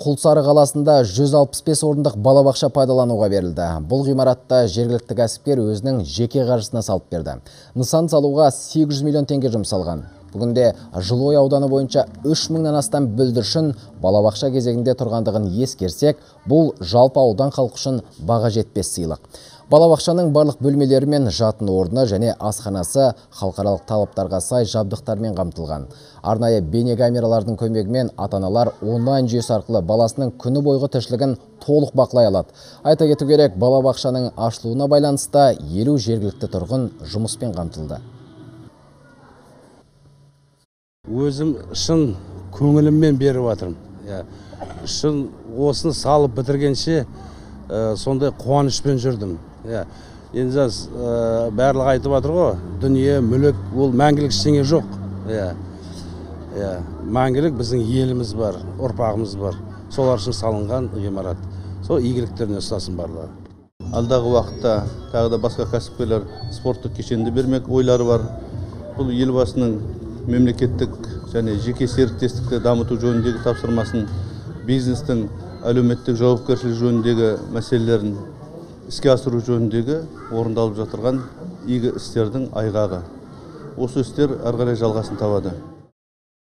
Құлсары қаласында 165 орындық балабақша пайдалануға берілді. Бұл ғимаратта жергілікті кәсіпкер өзінің жеке қаржысына салып берді. Нысан салуға 800 миллион теңге жұмсалған. Бүгінде Жылыой ауданы бойынша 3000-нан астам бүлдіршін балабақша кезегінде тұрғандығын ескерсек, бұл жалпы аудан халқы үшін баға жетпес сыйлық. Балабақшаның барлық бөлмелері мен жатын орны және асханасы халықаралық талаптарға сай жабдықтармен қамтылған. Арнайы бейнекамералардың көмегімен ата-аналар онлайн жүйесі арқылы баласының күні бойғы тіршілігін толық бақылай алады. Айта кету керек, балабақшаның ашылуына байланысты 50 жергілікті тұрғын жұмыспен қамтылды. Өзім шын көңіліммен беріп жатырмын. Шын осыны салып бітіргенше сондай қуанышпен жүрдім. Енді барлығы айтып жатыр ғой, дүние, мүлік, ол мәңгілік ештеңе жоқ. Мәңгілік біздің еліміз бар, ұрпағымыз бар. Солар үшін салынған ғимарат. Сол игіліктеріне ұстасын барлығы. Алдағы уақытта тағы да басқа кәсіпкерлер спорттық кешенді бермек ойлары бар. Бұл елбасының мемлекеттік және жеке серіктестікті дамыту жөніндегі тапсырмасын, бизнестің әлеуметтік жауапкершілік жөніндегі мәселелерін іске асыру жөніндегі орындалып жатырған игі істердің айғағы. Осы істер ары қарай жалғасын табады.